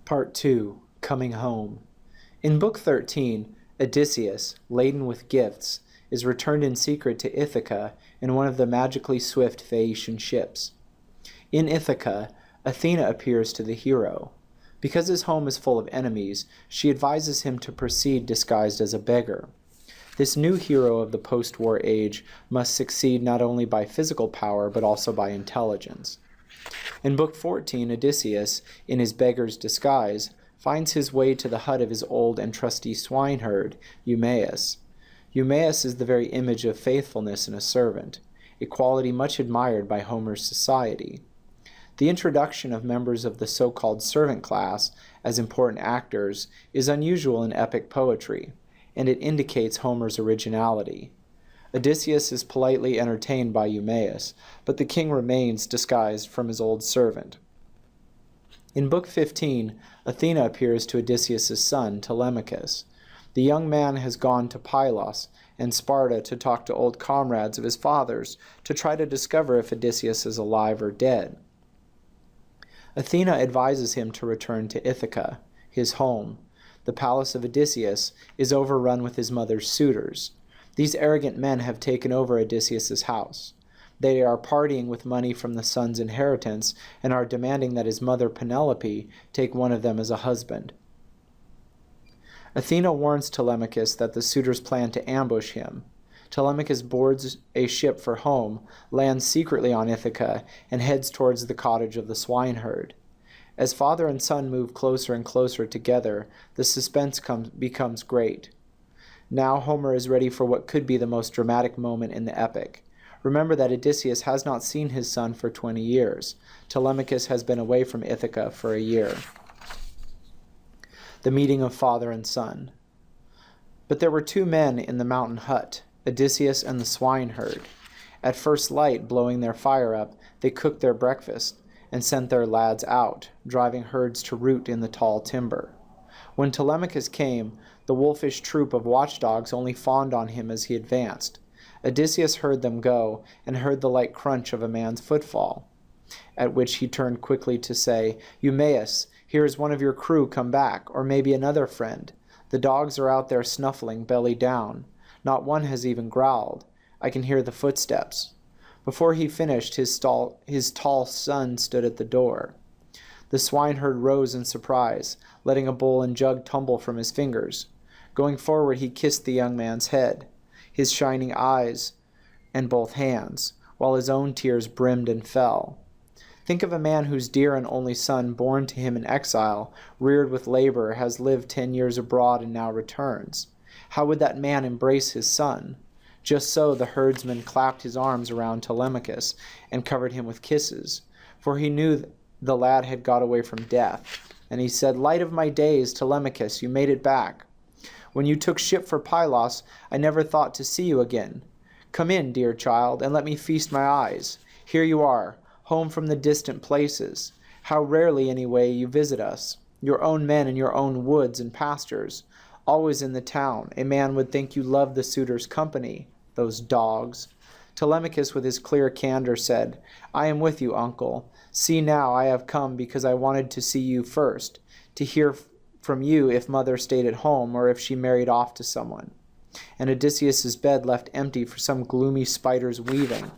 Part 2, Coming Home. In Book 13, Odysseus, laden with gifts, is returned in secret to Ithaca in one of the magically swift Phaeacian ships. In Ithaca, Athena appears to the hero. Because his home is full of enemies, she advises him to proceed disguised as a beggar. This new hero of the post-war age must succeed not only by physical power but also by intelligence. In Book 14, Odysseus, in his beggar's disguise, finds his way to the hut of his old and trusty swineherd, Eumaeus. Eumaeus is the very image of faithfulness in a servant, a quality much admired by Homer's society. The introduction of members of the so-called servant class as important actors is unusual in epic poetry, and it indicates Homer's originality. Odysseus is politely entertained by Eumaeus, but the king remains disguised from his old servant. In Book 15, Athena appears to Odysseus' son, Telemachus. The young man has gone to Pylos and Sparta to talk to old comrades of his father's to try to discover if Odysseus is alive or dead. Athena advises him to return to Ithaca, his home. The palace of Odysseus is overrun with his mother's suitors. These arrogant men have taken over Odysseus' house. They are partying with money from the son's inheritance and are demanding that his mother Penelope take one of them as a husband. Athena warns Telemachus that the suitors plan to ambush him. Telemachus boards a ship for home, lands secretly on Ithaca, and heads towards the cottage of the swineherd. As father and son move closer and closer together, the suspense becomes great. Now Homer is ready for what could be the most dramatic moment in the epic. Remember that Odysseus has not seen his son for 20 years. Telemachus has been away from Ithaca for a year. The meeting of father and son. But there were two men in the mountain hut, Odysseus and the swineherd. At first light, blowing their fire up, they cooked their breakfast and sent their lads out, driving herds to root in the tall timber. When Telemachus came, the wolfish troop of watchdogs only fawned on him as he advanced. Odysseus heard them go, and heard the light crunch of a man's footfall, at which he turned quickly to say, "Eumaeus, here is one of your crew come back, or maybe another friend. The dogs are out there snuffling, belly down. Not one has even growled. I can hear the footsteps." Before he finished, his tall son stood at the door. The swineherd rose in surprise, letting a bowl and jug tumble from his fingers. Going forward, he kissed the young man's head, his shining eyes, and both hands, while his own tears brimmed and fell. Think of a man whose dear and only son, born to him in exile, reared with labor, has lived 10 years abroad and now returns. How would that man embrace his son? Just so the herdsman clapped his arms around Telemachus and covered him with kisses, for he knew the lad had got away from death. And he said, "Light of my days, Telemachus, you made it back. When you took ship for Pylos, I never thought to see you again. Come in, dear child, and let me feast my eyes. Here you are, home from the distant places. How rarely, anyway, you visit us. Your own men in your own woods and pastures. Always in the town. A man would think you loved the suitors' company. Those dogs." Telemachus, with his clear candor, said, "I am with you, uncle. See now, I have come because I wanted to see you first, to hear from you if mother stayed at home or if she married off to someone." And Odysseus' bed left empty for some gloomy spider's weaving.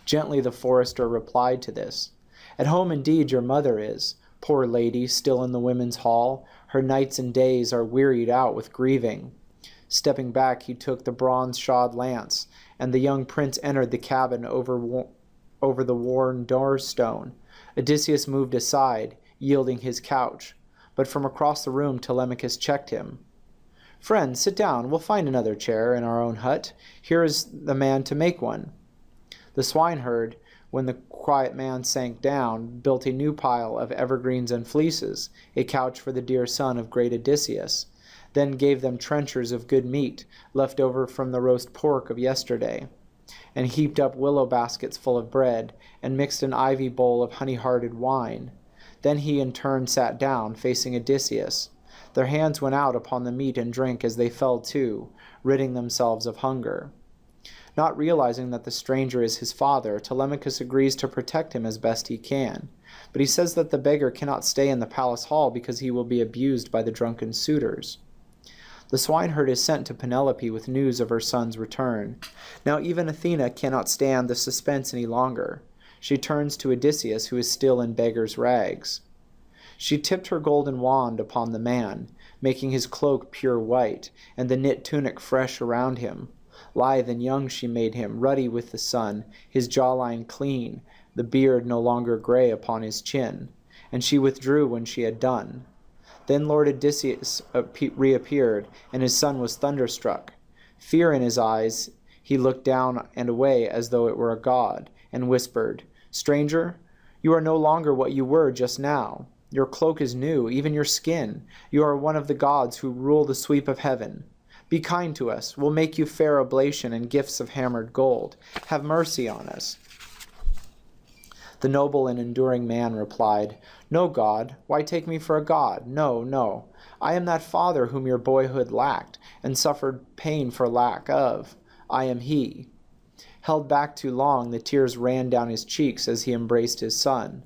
Gently the forester replied to this. "At home indeed your mother is, poor lady, still in the women's hall. Her nights and days are wearied out with grieving." Stepping back, he took the bronze-shod lance, and the young prince entered the cabin over the worn door-stone. Odysseus moved aside, yielding his couch, but from across the room Telemachus checked him. "Friend, sit down. We'll find another chair in our own hut. Here is the man to make one." The swineherd, when the quiet man sank down, built a new pile of evergreens and fleeces, a couch for the dear son of great Odysseus, then gave them trenchers of good meat, left over from the roast pork of yesterday, and heaped up willow baskets full of bread, and mixed an ivy bowl of honey-hearted wine. Then he in turn sat down, facing Odysseus. Their hands went out upon the meat and drink as they fell to, ridding themselves of hunger. Not realizing that the stranger is his father, Telemachus agrees to protect him as best he can. But he says that the beggar cannot stay in the palace hall because he will be abused by the drunken suitors. The swineherd is sent to Penelope with news of her son's return. Now even Athena cannot stand the suspense any longer. She turns to Odysseus, who is still in beggar's rags. She tipped her golden wand upon the man, making his cloak pure white, and the knit tunic fresh around him. Lithe and young she made him, ruddy with the sun, his jawline clean, the beard no longer gray upon his chin. And she withdrew when she had done. Then Lord Odysseus reappeared, and his son was thunderstruck. Fear in his eyes, he looked down and away as though it were a god, and whispered, "Stranger, you are no longer what you were just now. Your cloak is new, even your skin. You are one of the gods who rule the sweep of heaven. Be kind to us. We'll make you fair oblation and gifts of hammered gold. Have mercy on us." The noble and enduring man replied, "No god, why take me for a god? No, no. I am that father whom your boyhood lacked, and suffered pain for lack of. I am he." Held back too long, the tears ran down his cheeks as he embraced his son.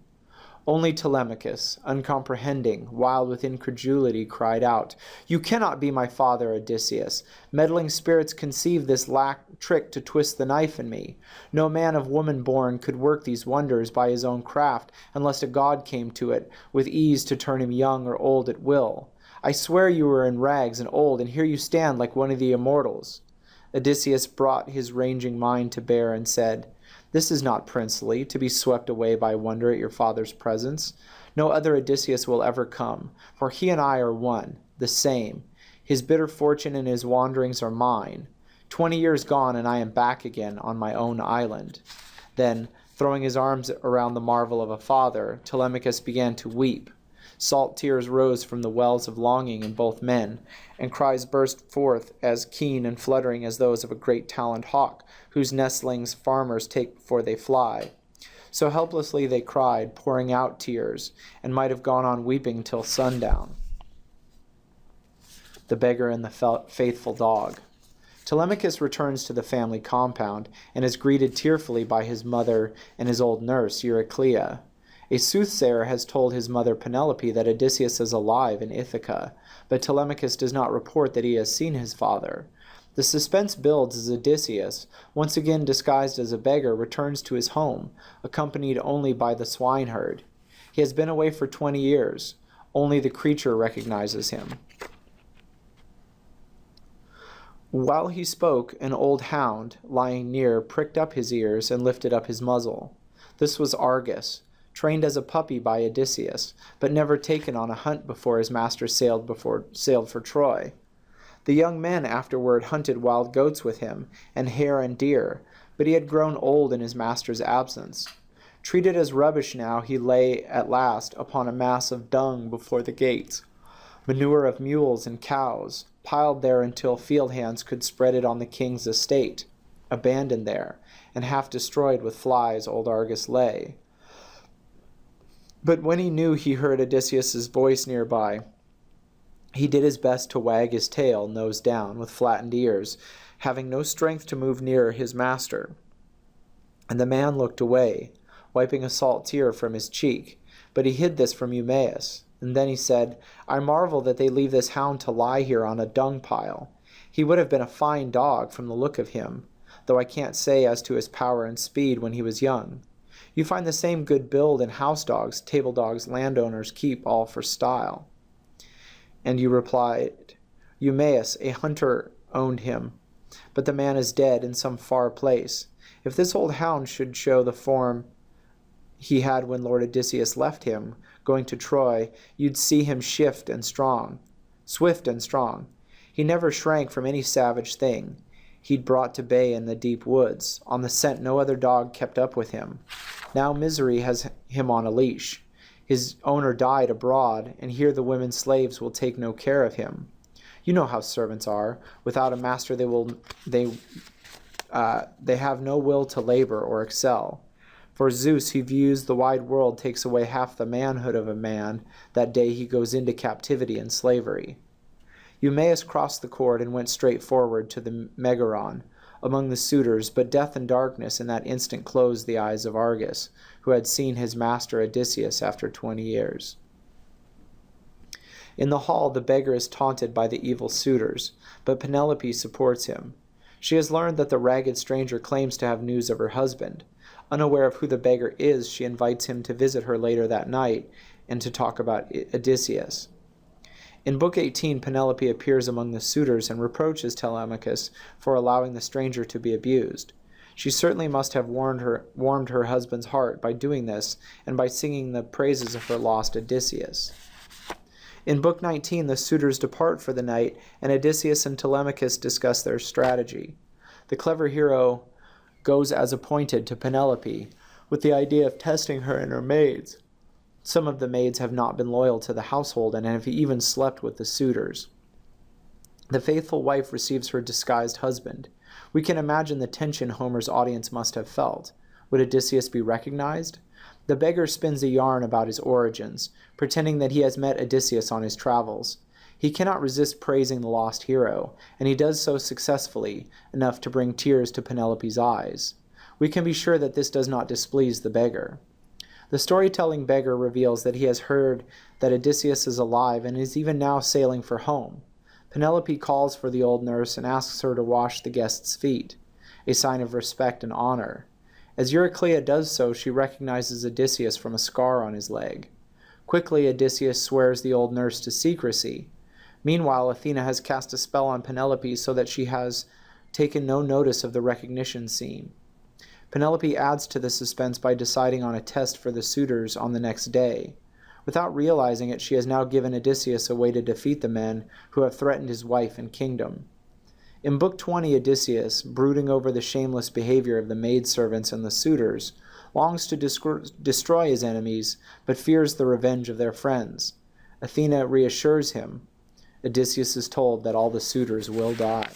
Only Telemachus, uncomprehending, wild with incredulity, cried out, "You cannot be my father, Odysseus. Meddling spirits conceive this trick to twist the knife in me. No man of woman born could work these wonders by his own craft, unless a god came to it, with ease to turn him young or old at will. I swear you were in rags and old, and here you stand like one of the immortals." Odysseus brought his ranging mind to bear and said, "This is not princely, to be swept away by wonder at your father's presence. No other Odysseus will ever come, for he and I are one, the same. His bitter fortune and his wanderings are mine. 20 years gone, and I am back again on my own island." Then, throwing his arms around the marvel of a father, Telemachus began to weep. Salt tears rose from the wells of longing in both men, and cries burst forth as keen and fluttering as those of a great taloned hawk, whose nestlings farmers take before they fly. So helplessly they cried, pouring out tears, and might have gone on weeping till sundown. The beggar and the faithful dog. Telemachus returns to the family compound, and is greeted tearfully by his mother and his old nurse, Euryclea. A soothsayer has told his mother Penelope that Odysseus is alive in Ithaca, but Telemachus does not report that he has seen his father. The suspense builds as Odysseus, once again disguised as a beggar, returns to his home, accompanied only by the swineherd. He has been away for 20 years. Only the creature recognizes him. While he spoke, an old hound, lying near, pricked up his ears and lifted up his muzzle. This was Argus, trained as a puppy by Odysseus, but never taken on a hunt before his master sailed for Troy. The young men afterward hunted wild goats with him, and hare and deer, but he had grown old in his master's absence. Treated as rubbish now, he lay at last upon a mass of dung before the gates, manure of mules and cows, piled there until field hands could spread it on the king's estate. Abandoned there, and half destroyed with flies, old Argus lay. But when he knew he heard Odysseus's voice nearby, he did his best to wag his tail, nose down, with flattened ears, having no strength to move nearer his master. And the man looked away, wiping a salt tear from his cheek, but he hid this from Eumaeus. And then he said, "I marvel that they leave this hound to lie here on a dung pile. He would have been a fine dog from the look of him, though I can't say as to his power and speed when he was young. You find the same good build in house dogs, table dogs, landowners keep, all for style." And you replied, "Eumaeus, a hunter, owned him, but the man is dead in some far place. If this old hound should show the form he had when Lord Odysseus left him, going to Troy, you'd see him swift and strong. He never shrank from any savage thing he'd brought to bay in the deep woods. On the scent no other dog kept up with him. Now misery has him on a leash. His owner died abroad, and here the women slaves will take no care of him. You know how servants are. Without a master they have no will to labor or excel. For Zeus, who views the wide world, takes away half the manhood of a man that day he goes into captivity and slavery." Eumaeus crossed the court and went straight forward to the Megaron, among the suitors, but death and darkness in that instant closed the eyes of Argus, who had seen his master Odysseus after 20 years. In the hall, the beggar is taunted by the evil suitors, but Penelope supports him. She has learned that the ragged stranger claims to have news of her husband. Unaware of who the beggar is, she invites him to visit her later that night and to talk about Odysseus. In Book 18, Penelope appears among the suitors and reproaches Telemachus for allowing the stranger to be abused. She certainly must have warmed her husband's heart by doing this and by singing the praises of her lost Odysseus. In Book 19, the suitors depart for the night, and Odysseus and Telemachus discuss their strategy. The clever hero goes as appointed to Penelope, with the idea of testing her and her maids. Some of the maids have not been loyal to the household and have even slept with the suitors. The faithful wife receives her disguised husband. We can imagine the tension Homer's audience must have felt. Would Odysseus be recognized? The beggar spins a yarn about his origins, pretending that he has met Odysseus on his travels. He cannot resist praising the lost hero, and he does so successfully, enough to bring tears to Penelope's eyes. We can be sure that this does not displease the beggar. The storytelling beggar reveals that he has heard that Odysseus is alive and is even now sailing for home. Penelope calls for the old nurse and asks her to wash the guest's feet, a sign of respect and honor. As Euryclea does so, she recognizes Odysseus from a scar on his leg. Quickly, Odysseus swears the old nurse to secrecy. Meanwhile, Athena has cast a spell on Penelope so that she has taken no notice of the recognition scene. Penelope adds to the suspense by deciding on a test for the suitors on the next day. Without realizing it, she has now given Odysseus a way to defeat the men who have threatened his wife and kingdom. In Book 20, Odysseus, brooding over the shameless behavior of the maidservants and the suitors, longs to destroy his enemies, but fears the revenge of their friends. Athena reassures him. Odysseus is told that all the suitors will die.